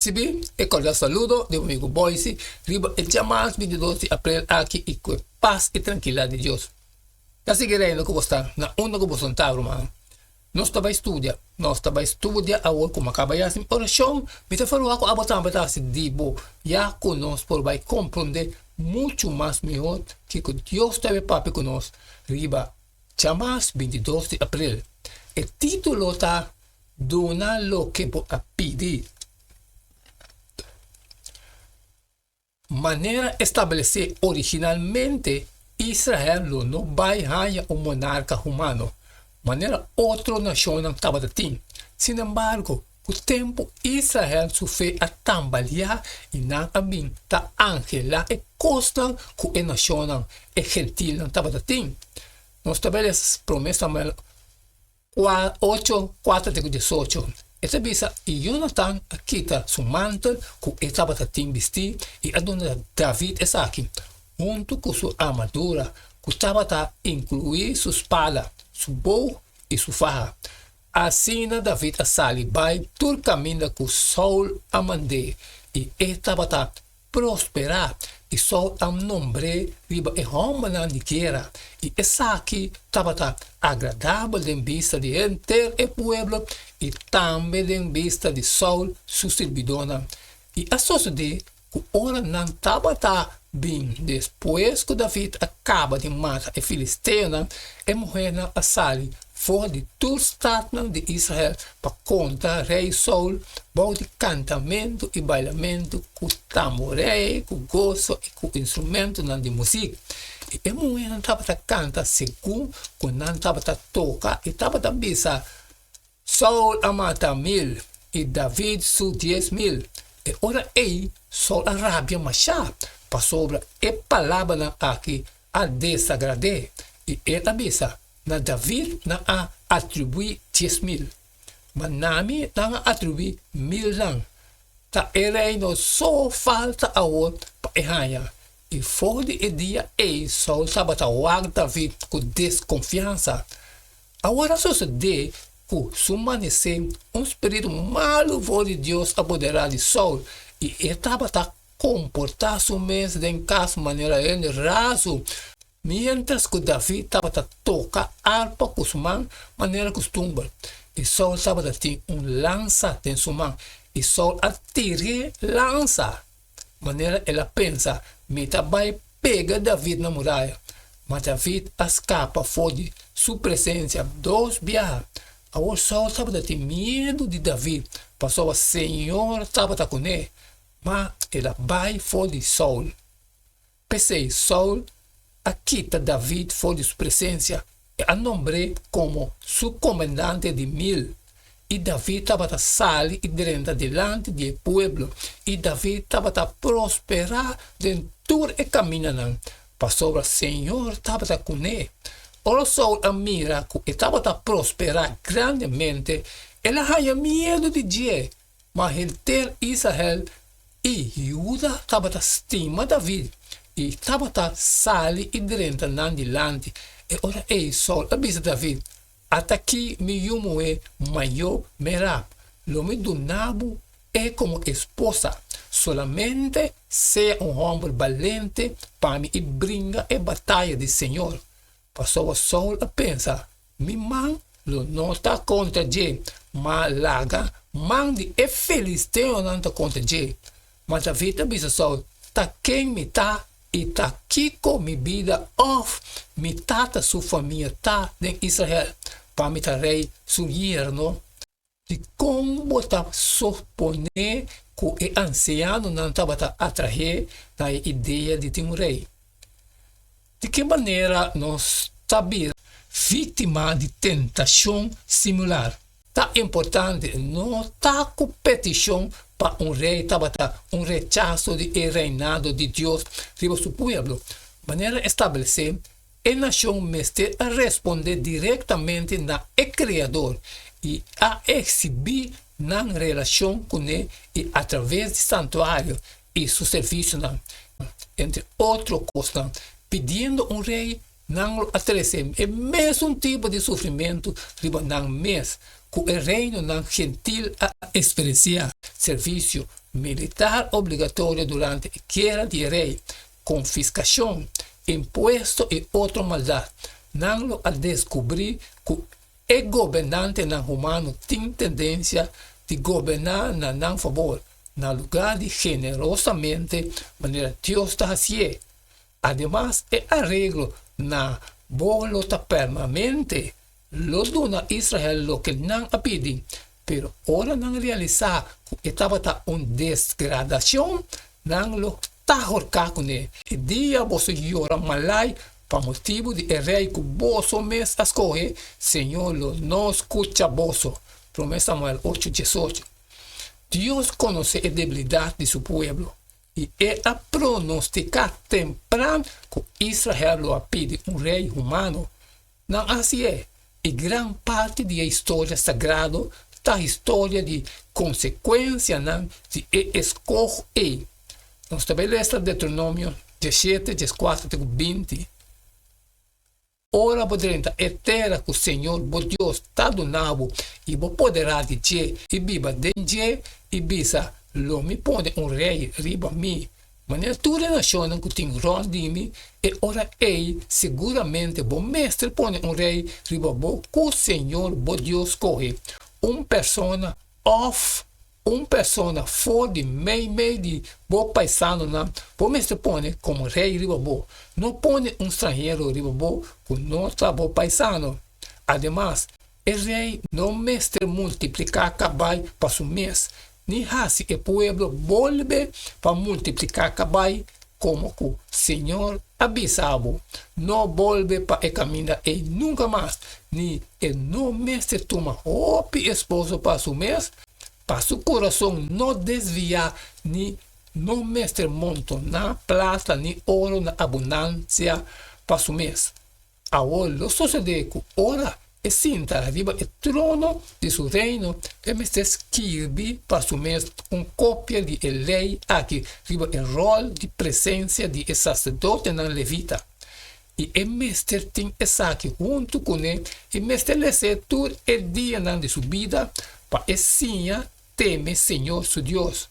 recebi e cordial saludo de mi amigo Boise, riba el llamadas 22 de abril aquí y con paz y tranquilidad de Dios. Ya seguirei no que você na onda que você está, irmão. Nós estava a estudar agora como acaba já sem oração, me está falando com a botar para se dibo, já conosco por vai compreender muito mais melhor que Deus esteve papi conosco, riba llamadas 22 de abril. O título está Dona lo que a pedir. Maneira estabelecer originalmente Israel não vai haya um monarca humano. Maneira outra nação não estava assim. Sin embargo, o tempo Israel sofreu a tambalear e não também está angela e costa com a nação e gentil não estava assim. Nós estabelecemos promessa 8:4-18. Essa bisa e Jonathan quita seu manto que estava assim vestir e adona David essa aqui. Junto com sua armadura, que estava a incluir sua espada, seu bow e sua faca. Assim, David sali vai todo caminho com Saul a mandar e estava a prosperar. E Saul a nombre riba e Roma na guerra. E essa aqui estava agradável em vista de enter o povo e também em vista de Saul, sua servidora. E a sociedade que ora não estava bem, depois que David acaba de matar a Filisteia, a mulher a sali fora de todo o estado de Israel para contra o rei Saul, bom de cantamento e bailamento com tamboré, com gozo e com instrumento de música. E a mulher não estava a cantar segundo que não estava a tocar e estava a pensar Saul a matar 1000 e David su 10.000. E ora aí, Saul a rabia machar para sobre a palavra aqui a desagradar. E ele avisa na David não a atribuir 10.000. Mas nami não a atribuir 1000 não. Tá ele não só falta a outro para errar. E fora de dia aí, Saul estava a guardar David com desconfiança. Agora sucede que permanecer um espírito malo de Deus apoderar de Saul e ele estava a comportar-se mesmo em casa maneira raso, mientras que David estava a tocar harpa com sua mão maneira costumbre. E Saul estava a ter lança em sua mão e Saul a tirar lança maneira ela pensa, me vai pegar David na muralha. Mas David escapa fora de sua presença 2 viagens. Agora Saul estava a ter medo de David, passou a Senhor estava com ele, mas ela vai fora de Saul. Pensei, Saul quita David fora de sua presença e a nombre como seu comandante de 1000. E David estava a sair e delante do povo, e David estava a prosperar dentro do caminho. Passou a Senhor estava com ele. Ora Saul mira que estava a prosperar grandemente, ela tinha medo de Deus, mas ele ter Israel e Judá estava a estimar David, e estava a sair e delante. E ora Saul avisa David, até aqui me amo maior Merab, lo me donavo é como esposa, solamente seja homem valente para me brincar a batalha do Senhor. Passou a Saul a pensar, minha mãe não está contra Deus, mas laga, mãe de Filisteu não está contra Deus. Mas David avisa Saul, tá quem me tá e tá aqui com minha vida off, me tá sua família tá em Israel, para me tá rei seu yerno. E como está suponer que o anciano não estava a atrair na ideia de ter um rei? De que maneira nós sabemos vítima de tentação similar? Tá importante, não tá competição para um rei, estava um rechaço de reinado de Deus sobre seu povo. Maneira estabelecer, a nação mestre a responder diretamente na Criador e a exibir na relação com ele e através do santuário e seu serviço, entre outras coisas, pedindo um rei não oferecer o mesmo tipo de sofrimento não mês que o reino não gentil a experienciar. servicio militar obligatorio durante la guerra de rey, confiscación, impuesto y otra maldad. Nanglo a descubrir que el gobernante nan humano tiene tendencia de gobernar nan favor, na lugar de generosamente, manera Dios está haciendo. Además, el arreglo na voluntad permanente lo dona Israel lo que nan a pedir, pero ahora nan realizar que estaba una degradación, nan lo está ahorcado con él. El día vos llora malay, por motivo de el rey que vos mes escoge, Señor lo no escucha vos. Promesa Samuel 8:18. Dios conoce la debilidad de su pueblo y él ha pronosticado temprano que Israel lo pide un rey humano. No así es. Y gran parte de la historia sagrada, esta historia de consecuencia de escoge. Nos estabelece Deuteronomio 17, 14, 20. Ora podrenta eterna que o Senhor, o Deus, está do nabo, e vos poderá dizer, e biba denje, e bisa, lo me pone rei riba mi. Maneira toda nação que tem ron de mim, e ora ei, seguramente, bom mestre pone rei riba bo, que o Senhor, o Deus, corre. Persona off, persona for de meio de bo paisano na, bo mestre pone como rei riba bo. Não pone estrangeiro riba bo, que não está bo paisano. Además, el rei não mestre multiplicar cabai para su mês, ni hace el pueblo volve para multiplicar cabai como que o Senhor avisava. Não volve para el camino e nunca mais, ni el não mestre toma opi esposo para su mês, para su corazón no desviar, ni no mestre monto na plata, ni oro na abundancia para su mes. Ahora lo sucede que ora e sinta arriba el trono de su reino, el mestre escribe para su mes una copia de el ley aquí, arriba el rol de presencia de el sacerdote na levita. Y el mestre tiene esa aquí junto con él, el mestre le hace todo el día de su vida, para enseñar teme Senhor su Deus,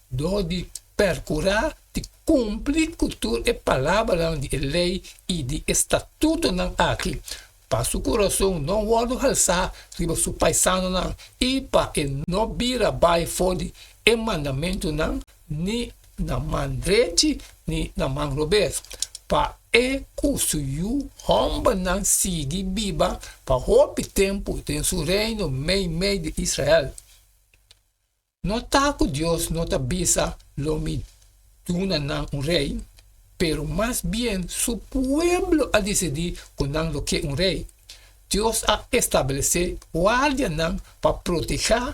do de percurar, de cumprir cultura e palavra de lei e de estatuto não aqui. Para su coração não guarda alçar riba su paisano não, e para não vira bai fora e mandamento não, ni na mandrete, ni na mangrobes. Para e curso yu homba não sigue biba, para roupe tempo tem su reino meio de Israel. No está que Dios no te avisa lo me duna un rey, pero más bien su pueblo ha decidido con lo que un rey. Dios ha establecido guardia para proteger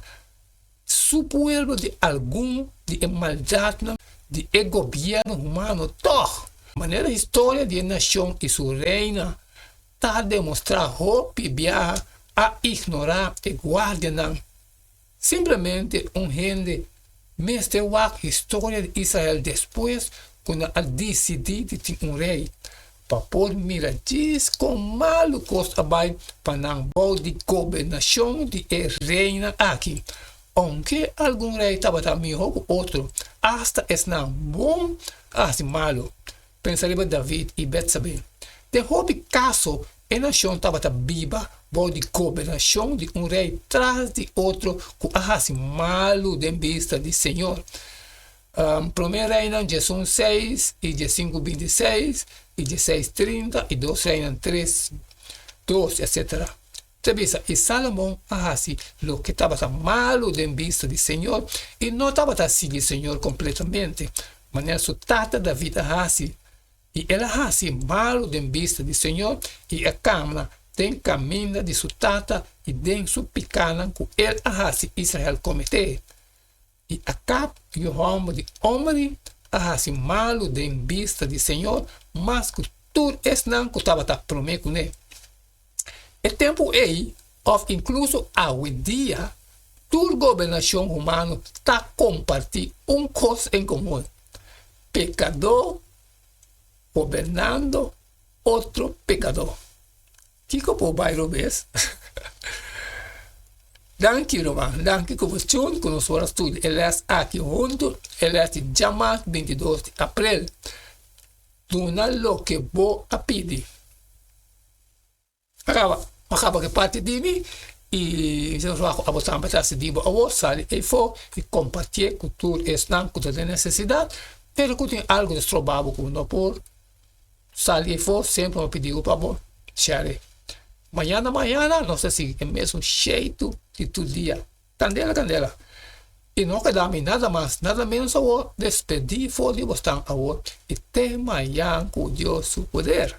su pueblo de algún de maldad de el gobierno humano. Todo. De manera historia de la nación y su reina está demostrado que viaja a ignorar el guardia. Simplesmente gente mestre a história de Israel depois, quando a decidir de ter rei, para por mirar diz com malo costa vai para não bom de governação de reina aqui. Aunque algum rei estava também com outro, hasta es não bom, assim malo. Pensaria David e Betsabe. De hobby caso, a nação estava viva, bom de governação de rei tras de outro, que assim malo de vista do Senhor. Primeiro reina Jesus 6 e 5:26 e 16:30 e 2 reina 3:12, etc. E Salomão assim, lo que estava malo de vista do Senhor e não estava seguindo o Senhor completamente. Mas su tata David assim. E ela assim malo de vista do Senhor e a câmara tem caminho de su tata e den su picana que ele assim Israel cometeu. E acá o homem de homem assim malo de vista do Senhor, mas que tudo é não que estava prometido com ele. O tempo aí, incluso hoje dia, toda governação humana está compartilhando coisa em comum. Pecador governando outro pecador. Que como bairro ves? Danke, Roman. Danke por estar con nosotros. Él es aquí junto. Él es llamado 22 de abril. Dona lo que voy a pedir. Acaba que parte de mí. E se eu a botar uma pedaço de boa, sai e for e compartilhar com tudo esse não com toda necessidade, pero que tem algo de trabalho com não por sai e for sempre me pedir para bom, share. Manhã não sei se é mesmo jeito de todo dia, candela. E não queda-me nada mais, nada menos a despedir for de você a e até amanhã com Deus o poder.